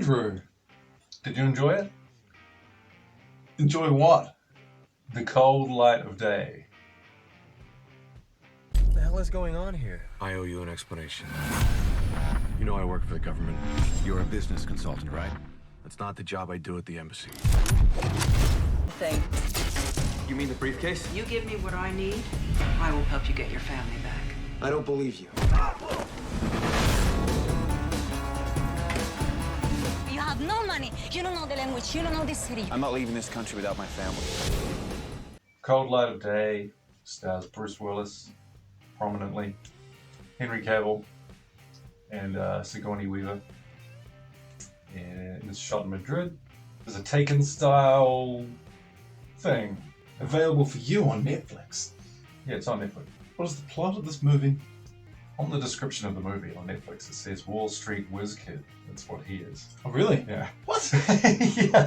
Andrew, Did you enjoy it? enjoy what? The cold light of day. What the hell is going on here? I owe you an explanation. You know I work for the government. You're a business consultant, right? That's not the job I do at the embassy. Thing. You mean the briefcase? You give me what I need, I will help you get your family back. I don't believe you. You have no money. You don't know the language. You don't know the city. I'm not leaving this country without my family. Cold light of day stars Bruce Willis prominently, Henry Cavill, and Sigourney Weaver. And it's shot in Madrid. There's a Taken style thing. Available for you on Netflix. Yeah, it's on Netflix. What is the plot of this movie? On the description of the movie on Netflix, it says Wall Street whiz kid. That's what he is. Oh, really? Yeah. What? Yeah.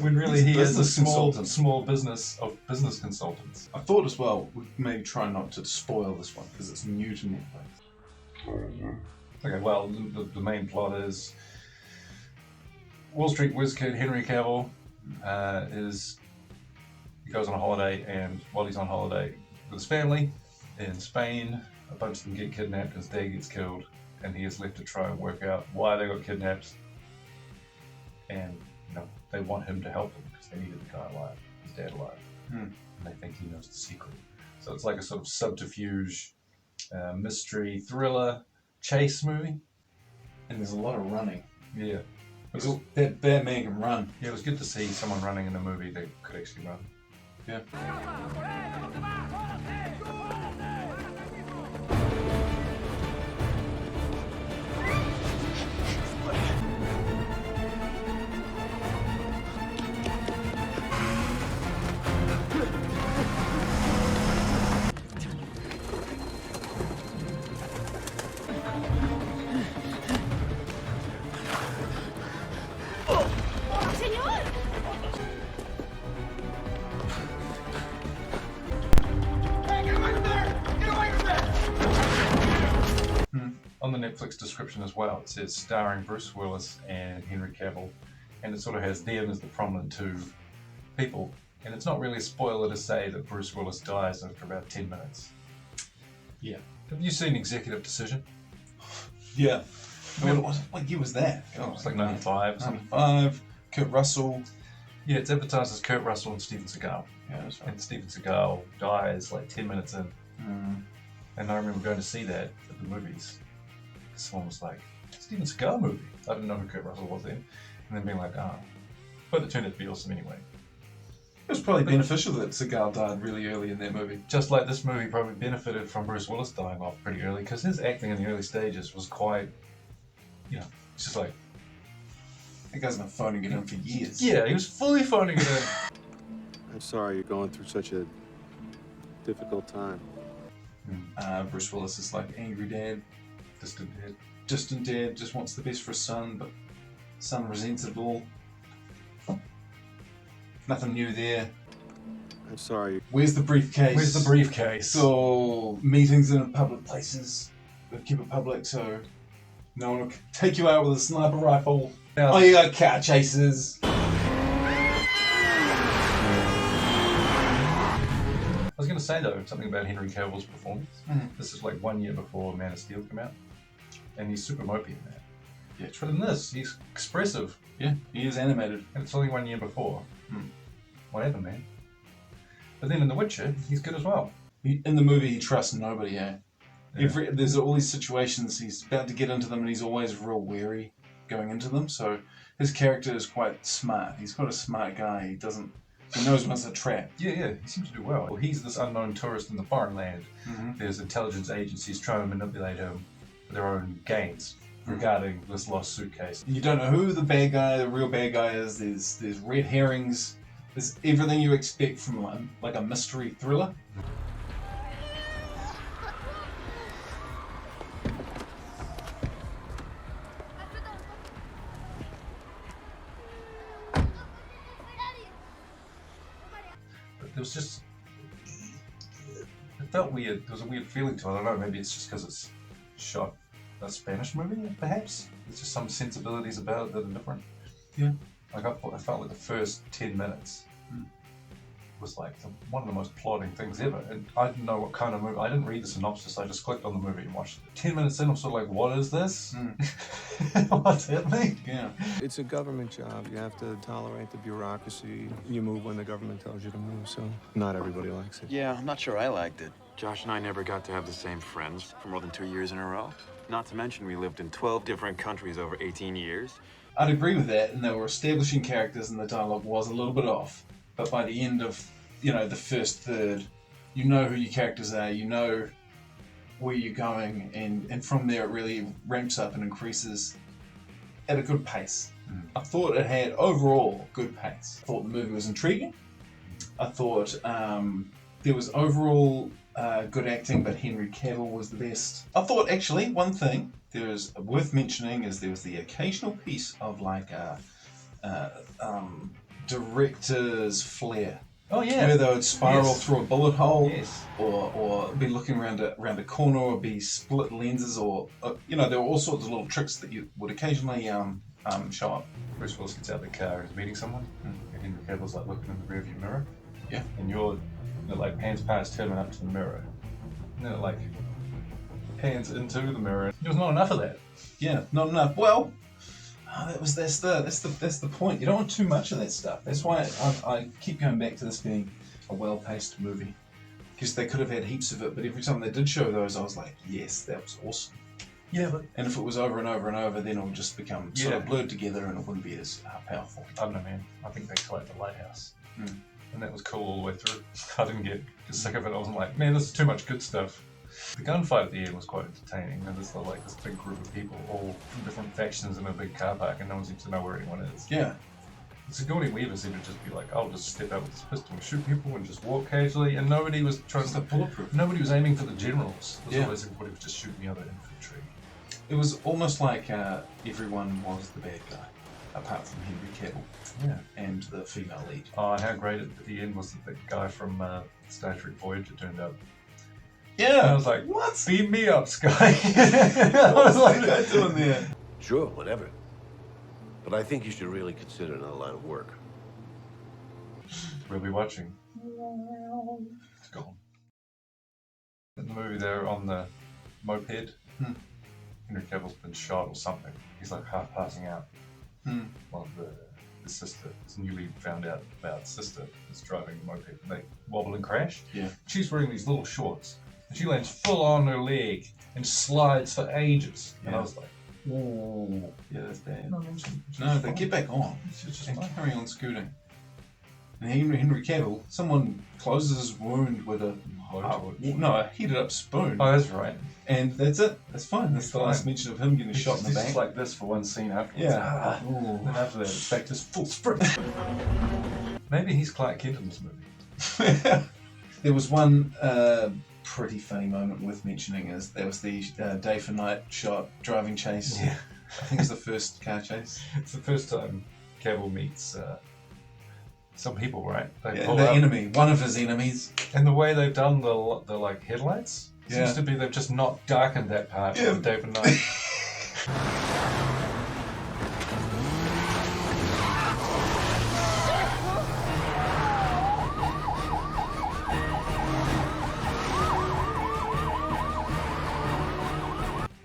When really He's he is a business consultant. small business of business consultants. I thought as well, we'd maybe try not to spoil this one because it's new to Netflix. Okay, well, the main plot is Wall Street whiz kid Henry Cavill he goes on a holiday, and while he's on holiday with his family in Spain, a bunch of them get kidnapped, his dad gets killed, and he is left to try and work out why they got kidnapped. And they want him to help them because they needed the guy alive, his dad alive, and they think he knows the secret. So it's like a sort of subterfuge, mystery, thriller, chase movie. And there's a lot of running. Yeah. That bad man can run. Yeah, it was good to see someone running in a movie that could actually run. Yeah. On the Netflix description as well, it says starring Bruce Willis and Henry Cavill, and it sort of has them as the prominent two people. And it's not really a spoiler to say that Bruce Willis dies after about 10 minutes. Yeah. Have you seen Executive Decision? Yeah. What year was that? Oh, it's like 95 or something. 95. Kurt Russell. Yeah, it's advertised as Kurt Russell and Steven Seagal. Yeah, that's right. And Steven Seagal dies like 10 minutes in. And I remember going to see that at the movies. Someone was like, Steven Seagal movie. I didn't know who Kurt Russell was then. And then being like, but it turned out to be awesome anyway. It was probably beneficial that Seagal died really early in that movie. Just like this movie probably benefited from Bruce Willis dying off pretty early, because his acting in the early stages was quite, it's just like... That guy's been phoning it in for years. Yeah, he was fully phoning it in. I'm sorry you're going through such a difficult time. Bruce Willis is like angry dad. Distant dad. Distant dad, just wants the best for his son, but son resents it all. Nothing new there. I'm sorry. Where's the briefcase? Where's the briefcase? So, meetings in public places. They keep it public so no one will take you out with a sniper rifle. Now, Oh, you got car chases. I was going to say though, something about Henry Cavill's performance. This is like 1 year before Man of Steel came out. And he's super mopey in that. Yeah, But in this, he's expressive. Yeah, he is animated. And it's only 1 year before. Whatever, man. But then in The Witcher, he's good as well. In the movie, he trusts nobody, eh? Yeah. There's all these situations, he's about to get into them and he's always real wary going into them, so his character is quite smart. He's quite a smart guy. He knows when it's a trap. Yeah, he seems to do well. Well, he's this unknown tourist in the foreign land. There's intelligence agencies trying to manipulate him for their own gains regarding this lost suitcase. You don't know who the real bad guy is. There's red herrings. There's everything you expect from like a mystery thriller. But there was just... It felt weird. There was a weird feeling to it. I don't know, maybe it's just because it's shot a Spanish movie, perhaps? there's just some sensibilities about it that are different. Yeah. Like I felt like the first 10 minutes was like one of the most plotting things ever, and I didn't know what kind of movie. I didn't read the synopsis. I just clicked on the movie and watched it. 10 minutes in, I'm sort of like, what is this? What's happening? Yeah. It's a government job. You have to tolerate the bureaucracy. You move when the government tells you to move, so not everybody likes it. Yeah, I'm not sure I liked it. Josh and I never got to have the same friends for more than 2 years in a row. Not to mention we lived in 12 different countries over 18 years. I'd agree with that, and they were establishing characters and the dialogue was a little bit off. But by the end of, the first third, you know who your characters are, you know where you're going, and from there it really ramps up and increases at a good pace. I thought it had overall good pace. I thought the movie was intriguing. I thought there was overall good acting, but Henry Cavill was the best. I thought actually one thing there is worth mentioning is there was the occasional piece of like director's flair. Oh yeah. Where they would spiral Yes. through a bullet hole, Yes. or be looking around a corner, or be split lenses, or there were all sorts of little tricks that you would occasionally show up. Bruce Willis gets out of the car, he's meeting someone, and Henry Cavill's like looking in the rearview mirror. Yeah. And it like pans past him and up to the mirror. And then it like pans into the mirror. There was not enough of that. Yeah, not enough. Well, that's the point. You don't want too much of that stuff. That's why I keep going back to this being a well-paced movie, because they could have had heaps of it, but every time they did show those, I was like, yes, that was awesome. Yeah, but And if it was over and over and over, then it would just become sort of Yeah. blurred together, and it wouldn't be as powerful. I don't know, man. I think they collect the lighthouse. Mm. And that was cool all the way through. I didn't get sick of it. I wasn't like, man, this is too much good stuff. The gunfight at the end was quite entertaining. And there's like this big group of people, all from different factions in a big car park, and no one seems to know where anyone is. Yeah. Sigourney Weaver seemed to just be like, I'll just step out with this pistol and shoot people and just walk casually, and nobody was trying Just to a bulletproof. Nobody was aiming for the generals. It was Yeah. always everybody was just shooting the other infantry. It was almost like everyone was the bad guy, apart from Henry Cavill Yeah. and the female lead. Oh, and how great at the end was that the guy from Star Trek Voyager turned up. Yeah. And I was like, what? beam me up, Sky. I was like, What's that doing there? Sure, whatever. But I think you should really consider another line of work. we'll be watching. It's gone. In the movie there on the moped, Henry Cavill's been shot or something. He's like half passing out. While his sister, his newly found out about sister, is driving the moped. And they wobble and crash. Yeah. She's wearing these little shorts. And she lands full on her leg and slides for ages. And I Yeah. was like, ooh. Yeah, that's bad. No, man, she's No, they fine. get back on She's just and fine. carry on scooting. And Henry Cavill, someone closes his wound with a heated up spoon, Oh, that's right. and that's it. That's fine. That's the Fine. last mention of him getting shot in the He's back. just like this for one scene afterwards. Yeah. And then after that, it's back to full sprint. Maybe he's Clark Kent in this movie. There was one pretty funny moment worth mentioning. Is there was the day for night shot driving chase. Yeah. I think it's the first car chase. It's the first time Cavill meets some people, right? They Yeah, pull the up, enemy, one of his enemies. and the way they've done the like headlights Yeah. seems to be they've just not darkened that part Yeah. of the day for night.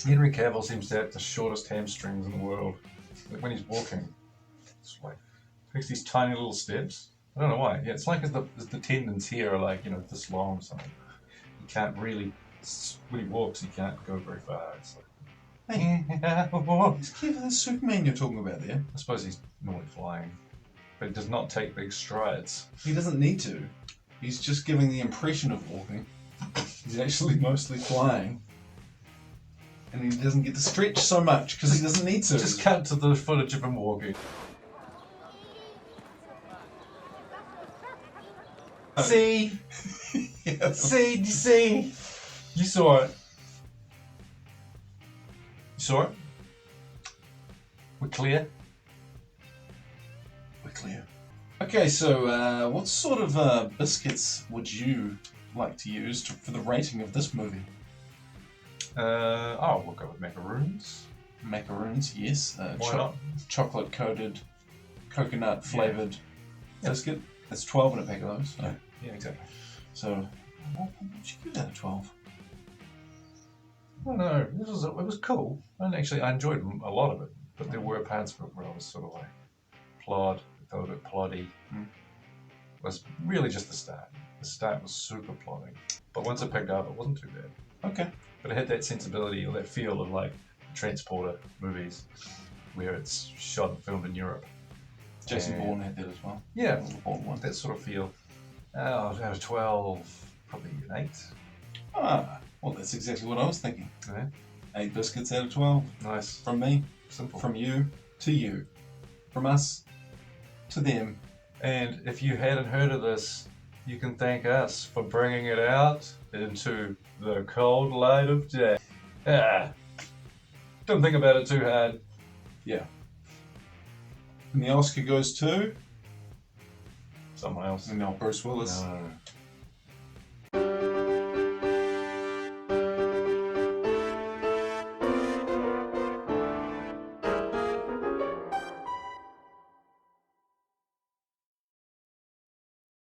Henry Cavill seems to have the shortest hamstrings in the world. Like when he's walking, it's like takes these tiny little steps. I don't know why. Yeah, it's like the tendons here are like this long or something. He can't really when he walks. He can't go very far. It's like, It's Kevin, that's Superman you're talking about there. I suppose he's normally flying, but he does not take big strides. He doesn't need to. He's just giving the impression of walking. He's actually mostly flying. And he doesn't get to stretch so much because he doesn't need to. Just cut to the footage of him walking. See? Yeah. See? You saw it. You saw it? We're clear? We're clear. Okay, so what sort of biscuits would you like to use for the rating of this movie? We'll go with macaroons. macaroons, yes. Why not? Chocolate-coated, coconut-flavoured biscuit. It's 12 in a pack of those. So, Yeah, exactly. so what would you give that a 12? I don't know. It was cool. And actually, I enjoyed a lot of it. But there were parts of it where I was sort of like, plod. It felt a bit ploddy. It was really just the start. The start was super plodding. But once it picked up, it wasn't too bad. Okay. But it had that sensibility or that feel of like Transporter movies where it's shot and filmed in Europe. Jason Bourne had that as well. Yeah, Bourne one. that sort of feel. Out of 12, probably an 8. Ah, well, that's exactly what I was thinking. Yeah. 8 biscuits out of 12. Nice. From me, Simple. from you, to you. From us, to them. And if you hadn't heard of this, you can thank us for bringing it out into the cold light of day. Don't think about it too hard. Yeah. And the Oscar goes to... Someone else. No, Bruce Willis. No.